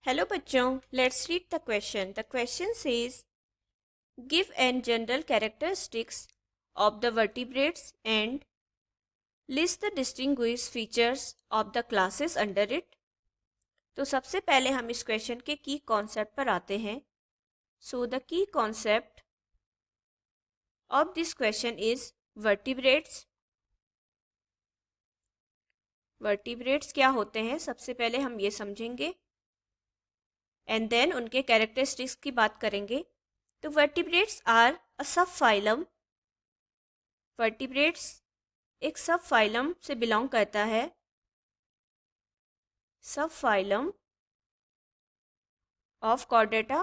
Hello बच्चों, let's read the question. The question says give an general characteristics of the vertebrates and list the distinguish features of the classes under it. तो सबसे पहले हम इस question के की concept पर आते हैं. So the key concept of this question is vertebrates. Vertebrates क्या होते हैं सबसे पहले हम ये समझेंगे एंड देन उनके कैरेक्टरिस्टिक्स की बात करेंगे. तो वर्टिब्रेट्स आर अ सब फाइलम. वर्टिब्रेट्स एक सब फाइलम से बिलोंग करता है. Subphylum of chordata.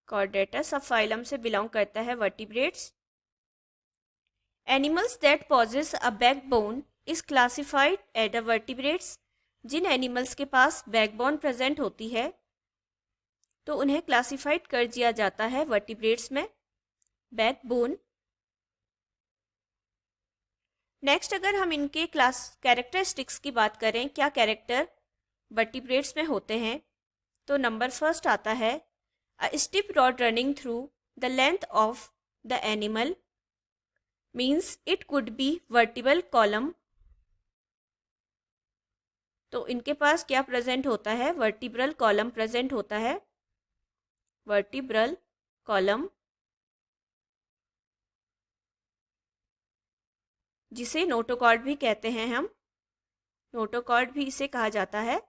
Chordata subphylum से बिलोंग करता है vertebrates. Animals that possess a backbone is classified as a vertebrates. जिन एनिमल्स के पास बैकबोन प्रेजेंट होती है तो उन्हें क्लासिफाइड कर दिया जाता है वर्टिब्रेट्स में. बैकबोन. नेक्स्ट अगर हम इनके क्लास कैरेक्टरिस्टिक्स की बात करें, क्या कैरेक्टर वर्टिब्रेट्स में होते हैं, तो नंबर फर्स्ट आता है a stiff rod running through the length of the animal means it could be vertebral column. तो इनके पास क्या प्रेजेंट होता है, वर्टिब्रल कॉलम प्रेजेंट होता है. वर्टिब्रल कॉलम जिसे नोटोकॉर्ड भी कहते हैं हम. नोटोकॉर्ड भी इसे कहा जाता है.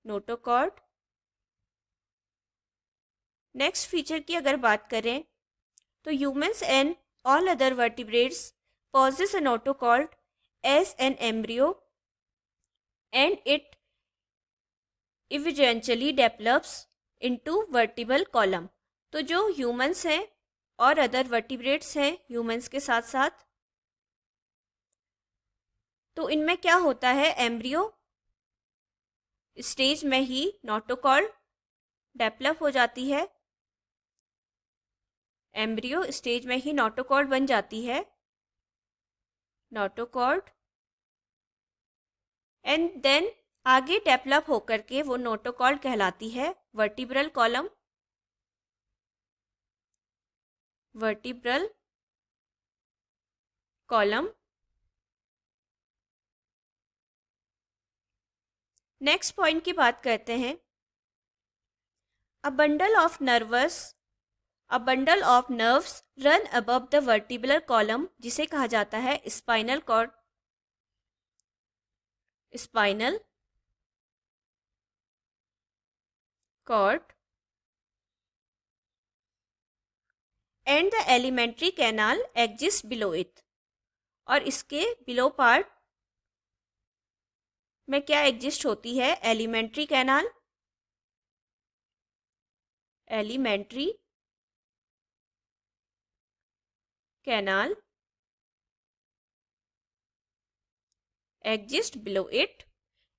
नोटोकॉर्ड. नेक्स्ट फीचर की अगर बात करें तो humans and all other vertebrates possess a notochord as an embryo and it eventually develops into vertebral column. तो जो ह्यूमंस हैं और अदर वर्टिब्रेट्स हैं ह्यूमंस के साथ साथ, तो इनमें क्या होता है, एम्ब्रियो स्टेज में ही नोटोकॉर्ड डेवलप हो जाती है. एम्ब्रियो स्टेज में ही नोटोकॉर्ड बन जाती है. नोटोकॉर्ड एंड देन आगे डेवलप होकर के वो नोटोकॉर्ड कहलाती है vertebral column. Vertebral column. Next point की बात करते हैं. A bundle of nerves run above the vertebral column जिसे कहा जाता है spinal cord. Spinal cord and the alimentary canal exist below it. और इसके बिलो पार्ट में क्या एग्जिस्ट होती है, alimentary canal. Alimentary canal exist below it.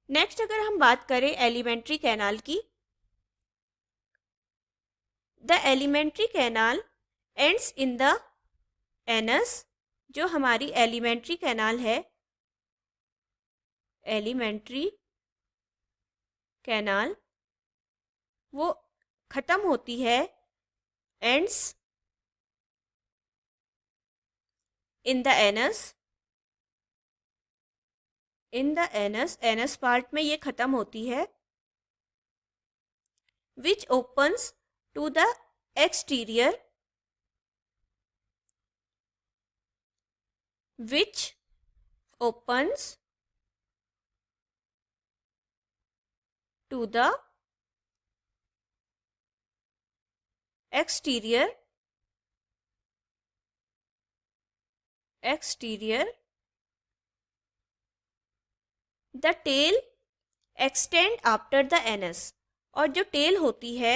Next अगर हम बात करें एलिमेंट्री कैनाल की, the alimentary canal ends in the anus. जो हमारी एलिमेंट्री कैनाल है, एलिमेंट्री कैनाल वो खत्म होती है ends in the anus. In the anus, anus part में ये खत्म होती है. Which opens to the exterior. Which opens to the exterior the tail extend after the anus. और जो टेल होती है,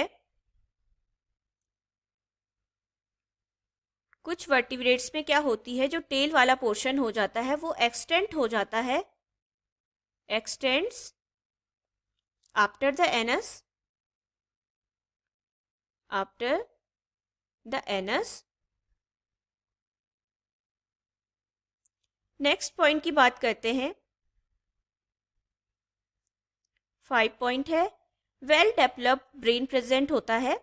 कुछ वर्टिब्रेट्स में क्या होती है, जो टेल वाला पोर्शन हो जाता है वो एक्सटेंड हो जाता है. X tends after the anus. After the anus. Next point की बात करते हैं. 5 पॉइंट है, वेल डेवलप्ड ब्रेन प्रेजेंट होता है।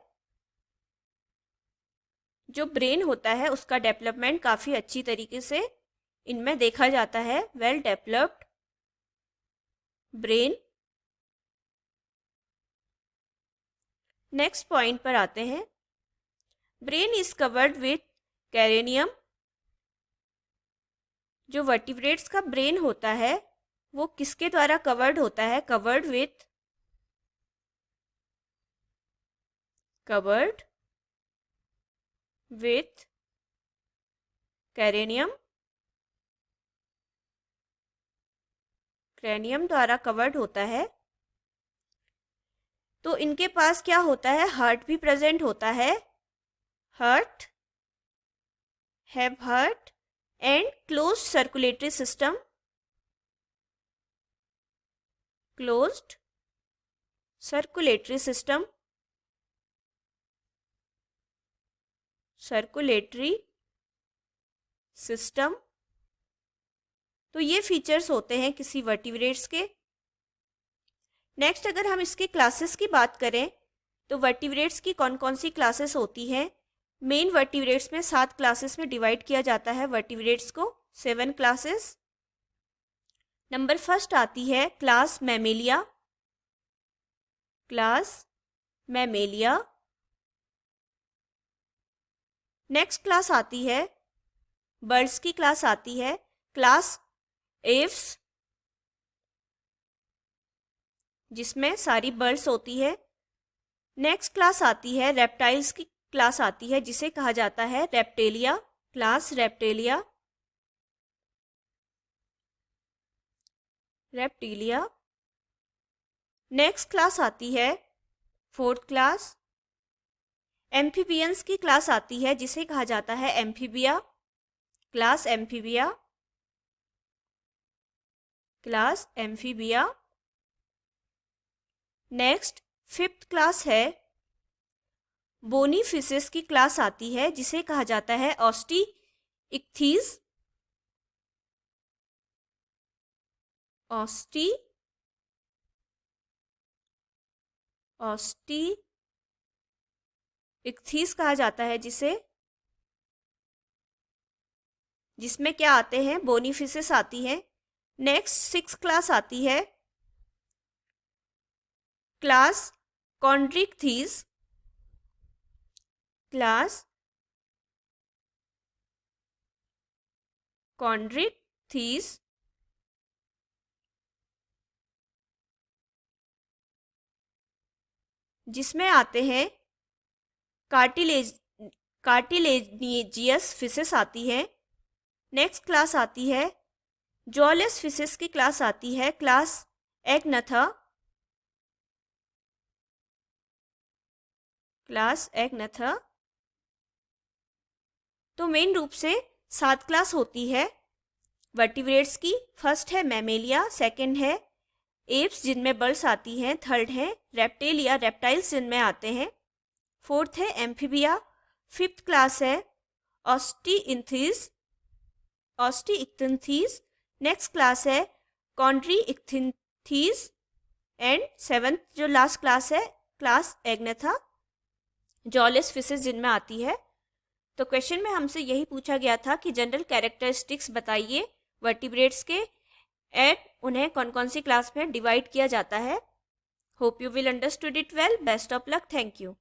जो ब्रेन होता है उसका डेवलपमेंट काफ़ी अच्छी तरीके से इनमें देखा जाता है। Well developed brain. Next point पर आते हैं। Brain is covered with cranium. जो वर्टिब्रेट्स का ब्रेन होता है वो किसके द्वारा कवर्ड होता है? Covered with cranium. क्रेनियम द्वारा कवर्ड होता है। तो इनके पास क्या होता है? हार्ट भी प्रेजेंट होता है। Heart and closed circulatory system. Closed circulatory system. तो ये फीचर्स होते हैं किसी वर्टिब्रेट्स के। नेक्स्ट अगर हम इसके क्लासेस की बात करें तो वर्टिब्रेट्स की कौन कौन सी क्लासेस होती हैं? मेन वर्टिब्रेट्स में 7 क्लासेस में डिवाइड किया जाता है वर्टिब्रेट्स को, 7 क्लासेस। नंबर फर्स्ट आती है क्लास मैमेलिया। नेक्स्ट क्लास आती है बर्ड्स की क्लास आती है, क्लास एव्स, जिसमें सारी बर्ड्स होती है। नेक्स्ट क्लास आती है रेप्टाइल्स की क्लास आती है, जिसे कहा जाता है Reptilia, class Reptilia. Next class आती है फोर्थ क्लास एम्फीबियंस की क्लास आती है, जिसे कहा जाता है amphibia, class amphibia. Next fifth class है बोनी फिशेस की क्लास आती है, जिसे कहा जाता है ऑस्टिइक्थीज, ऑस्टिइक्थीज कहा जाता है जिसमें क्या आते हैं? बोनी फिशेस आती हैं। नेक्स्ट 6th क्लास आती है क्लास कॉन्ड्रिक्थीज, जिसमें आते हैं कार्टिलेजियस फिशेस आती है। नेक्स्ट क्लास आती है जॉलेस फिशेस की क्लास आती है, क्लास एग्नथा, तो मेन रूप से 7 क्लास होती है वर्टिब्रेट्स की। फर्स्ट है मैमेलिया, सेकंड है एप्स जिनमें बर्ड्स आती हैं, थर्ड है रेप्टेलिया, रेप्टाइल्स जिनमें आते हैं, फोर्थ है एम्फीबिया, फिफ्थ क्लास है ऑस्टिइक्थिंथीज, नेक्स्ट क्लास है कॉन्ड्रिइक्थिंथीज एंड 7th जो लास्ट क्लास है क्लास एग्नेथा, जॉलेस फिशेस जिनमें आती है। तो क्वेश्चन में हमसे यही पूछा गया था कि जनरल कैरेक्टरिस्टिक्स बताइए वर्टिब्रेट्स के एंड उन्हें कौन कौन सी क्लास में डिवाइड किया जाता है। Hope you will understood it well. Best of luck. Thank you.